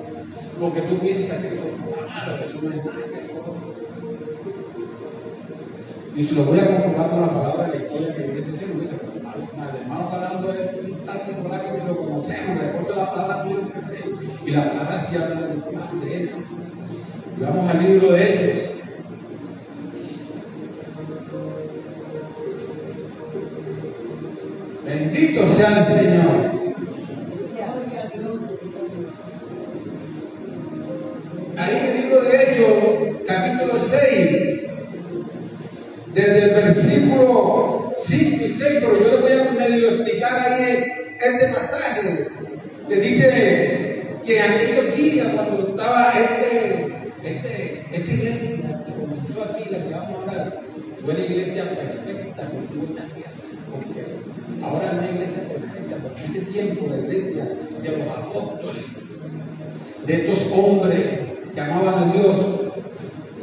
Porque tú piensas que eso no está malo, que eso no es nada, que eso no. Y se lo voy a comprobar con la palabra de la historia que viene diciendo. Dice, el hermano está hablando de un tal Nicolás que lo conocemos, le recuerdo la palabra de él. Y la palabra sí habla de Nicolás, de él. Y vamos al libro de Hechos. Bendito sea el Señor. Ahí en el libro de Hechos, capítulo 6, desde el versículo 5 y 6, pero yo le voy a medio explicar ahí este pasaje, que dice que en aquellos días, cuando estaba esta iglesia que comenzó aquí, la que vamos a hablar, fue la iglesia perfecta que tuvo en la tierra. Porque ahora es una iglesia perfecta, porque en ese tiempo la iglesia de los apóstoles, de estos hombres que amaban a Dios,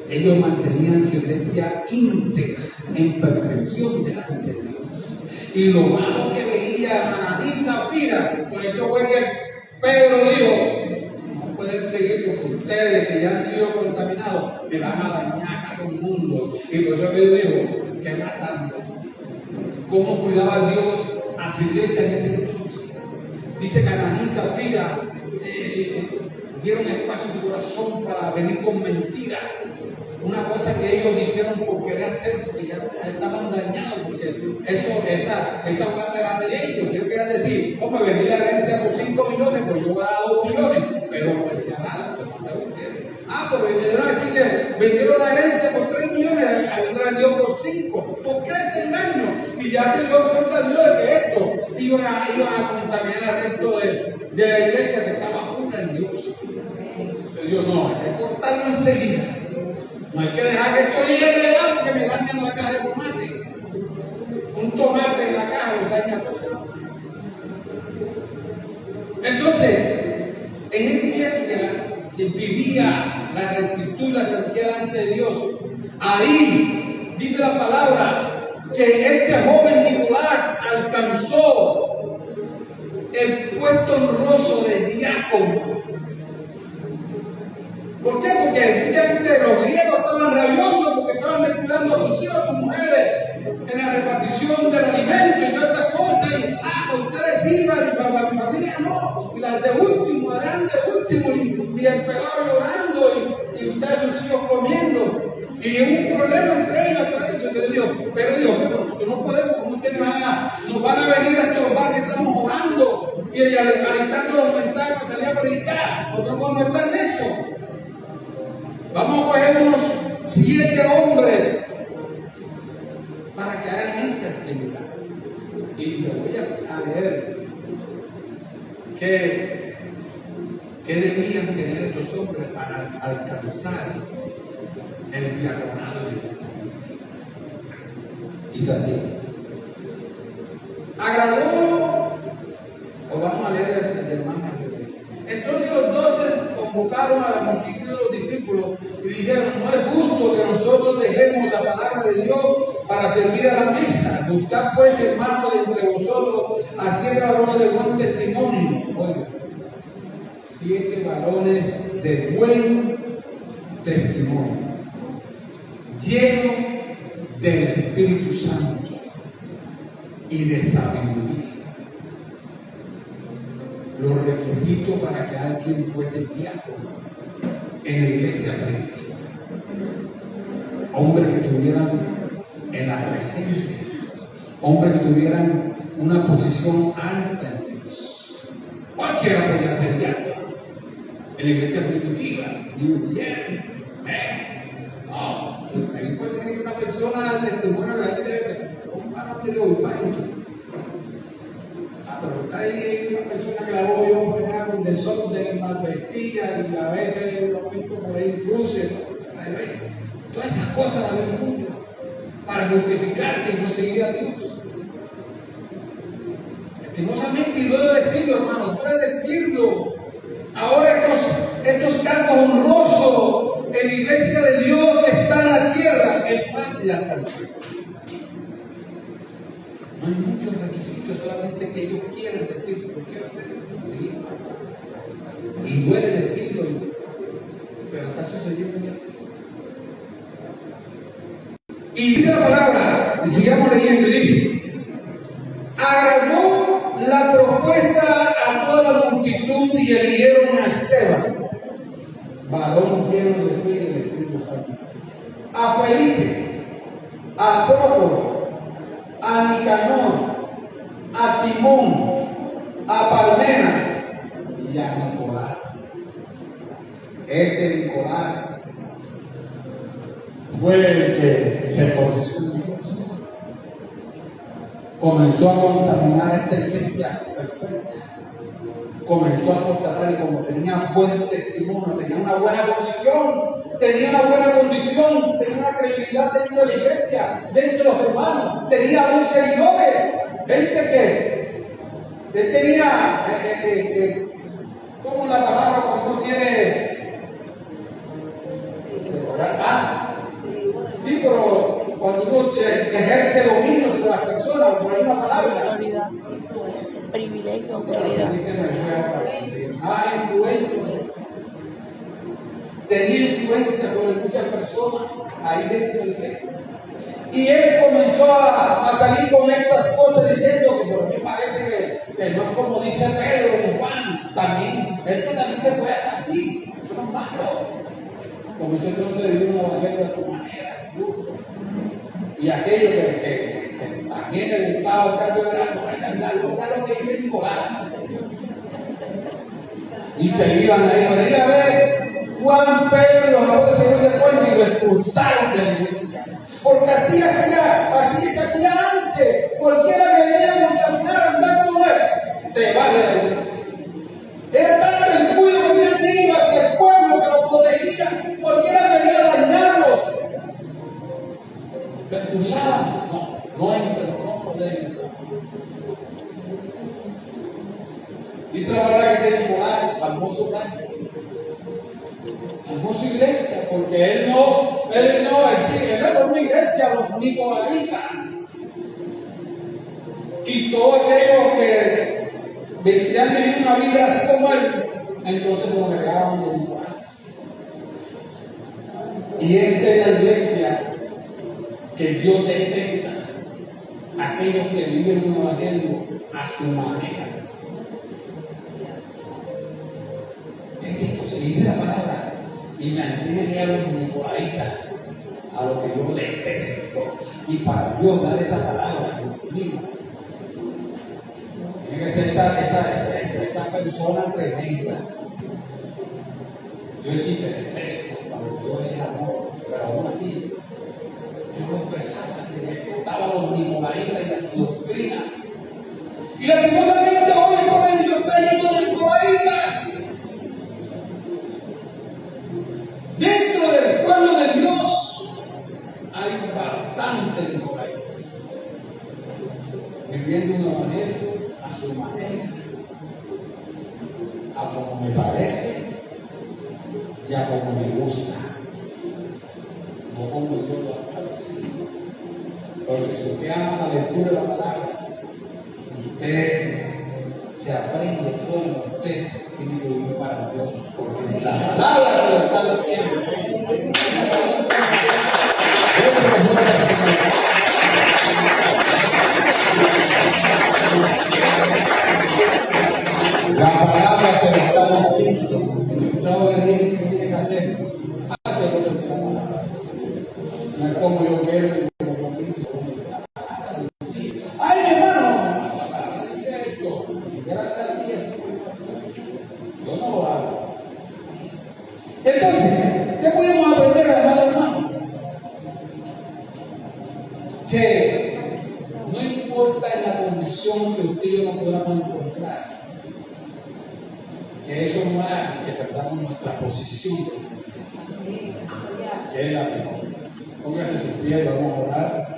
ellos mantenían su iglesia íntegra, en perfección delante de Dios. Y lo malo que veía Ananías y Zafira, por eso fue que Pedro dijo, no pueden seguir porque ustedes que ya han sido contaminados me van a dañar a todo el mundo. Y por eso Pedro dijo, que matando. ¿Cómo cuidaba Dios a su iglesia en ese entonces? Dice que Ananías y Zafira dieron espacio en su corazón para venir con mentiras. Una cosa que ellos hicieron por querer hacer, porque ya estaban dañados, porque esa plata era de ellos. Ellos querían decir, me vendí la herencia por 5 millones, pues yo voy a dar 2 millones. Pero no decía nada, se mandaba ustedes. Pero vinieron a decir que vendieron la herencia por 3 millones, a vendrá Y ya se dio cuenta Dios de que esto iban a contaminar el resto de la iglesia que estaba pura en Dios. Entonces Dios, no, hay que cortarlo enseguida. No hay que dejar que esto llegue ya porque me dañan la caja de tomate. Un tomate en la caja lo daña todo. Entonces, en esta iglesia que vivía la rectitud y la santidad delante de Dios, ahí dice la palabra que este joven Nicolás alcanzó el puesto honroso de diácono. ¿Por qué? Porque mucha gente, los griegos estaban rabiosos porque estaban descuidando a sus hijos, a sus mujeres en la repartición del alimento y todas estas cosas. Y ustedes sirvan, mi familia no. Y las de último, las dan de último, y el pelado llorando, y ustedes sus hijos comiendo. Y hubo un problema entre ellos, pero Dios, no podemos, como ustedes nos van a venir a estorbar que estamos orando y alistando los mensajes para salir a predicar. Nosotros vamos a estar en eso. Vamos a coger unos 7 hombres para que hagan esta actividad. Y le voy a leer qué debían tener estos hombres para alcanzar el diaconado de la iglesia. Dice así: agradó, o vamos a leer el más rápido. Entonces los 12 convocaron a la multitud de los discípulos y dijeron: no es justo que nosotros dejemos la palabra de Dios para servir a la mesa. Buscad pues, hermanos, entre vosotros a 7 varones de buen testimonio. Oiga, 7 varones de buen testimonio, llenos del Espíritu Santo y de sabiduría. Los requisitos para que alguien fuese diácono en la iglesia primitiva: hombres que estuvieran en la presencia, hombres que tuvieran una posición alta en Dios. Cualquiera podía ser diácono en la iglesia primitiva. Digo, bien, no, ahí puede tener que una persona de testimonio de la gente, un varón de Dios, pero está ahí una persona que la voy yo por allá con desorden, mal vestida, y a veces lo visto por ahí en cruces, ¿no? Todas esas cosas las ve el mundo para justificarte y no seguir a Dios. Lastimosamente, y duele decirlo, hermano, duele decirlo. Ahora estos cargos honrosos en la iglesia de Dios que está en la tierra es fácil de alcanzar. No hay muchos requisitos, solamente que ellos quieren decir: yo quiero ser esto. Y duele decirlo, pero está sucediendo esto. Y dice la palabra, y sigamos leyendo, y dice: agradó la propuesta a toda la multitud y eligieron a Esteban, varón lleno de fe y del Espíritu Santo, a Felipe, a Prócoro, a Nicanor, a Timón, a Parmenas y a Nicolás. Este Nicolás fue el que se torció en Dios. Comenzó a contaminar esta iglesia perfecta. Comenzó a constatar, y como tenía buen testimonio, tenía una buena posición, tenía una buena condición, tenía una credibilidad dentro de la iglesia, dentro de los hermanos, tenía buenos seguidores, gente que él tenía, ¿cómo la palabra cuando uno tiene? Sí, pero cuando uno ejerce dominio sobre las personas, por ahí una palabra. Autoridad, privilegio, autoridad. Influencia. Tenía influencia sobre muchas personas ahí dentro de la iglesia. Y él comenzó a salir con estas cosas diciendo que por mí parece que no es como dice Pedro y Juan, también, esto también se puede hacer así, esto no es malo. Comenzó entonces a vivir un evangelio de su manera, y aquello que también le gustaba el caso era lo que dice Nicolás. Y se iban ahí para ir a ver Juan, Pedro, los apóstoles de Fuente, y lo expulsaron de la iglesia. Porque así se hacía antes. Cualquiera que venía a contaminar, andar con él, te va de la iglesia. Era tanto el cuidado que tenían ellos hacia el pueblo que lo protegía. Cualquiera que venía a dañarlos, lo expulsaban. No entren, no pueden entrar. Dice la verdad que tiene moral, famoso rancho, famosa iglesia, porque él no era una iglesia, los nicolaitas. Y todos aquellos que querían vivir una vida así como él, entonces lo agregaban de Nicolás. Y esta es la iglesia que Dios detesta, aquellos que viven un evangelio a su manera. Bendito se dice la palabra, y me entienden a los nicolaitas, a lo que yo detesto. Y para yo dar esa palabra, Dios mío, tiene que ser esta persona tremenda. Yo sí que detesto, cuando Dios es amor, pero aún así, yo lo expresaba, que detestaba a los nicolaitas y la doctrina. Y lastimosamente hoy con ellos está lleno de nicolaitas. Dentro del pueblo de Dios hay bastantes nicolaitas, viviendo un evangelio a su manera, a como me parece y a como me gusta, no como Dios lo ha establecido. Porque si usted ama la lectura de la palabra, usted se aprende cómo usted tiene que vivir para Dios, porque la palabra que lo está diciendo. La palabra se lo está diciendo. Y si usted es obediente, ¿qué tiene que hacer? Hace lo que dice la palabra. No es como yo quiero, ni como yo pienso, como dice la palabra. Ay, mi hermano, la palabra dice esto. Gracias a Dios. Yo no lo hago. Entonces, ¿qué podemos aprender, hermano? Que no importa en la condición que usted y yo no podamos encontrar, que eso no haga que perdamos nuestra posición, que es la mejor. Póngase sus pies, vamos a orar.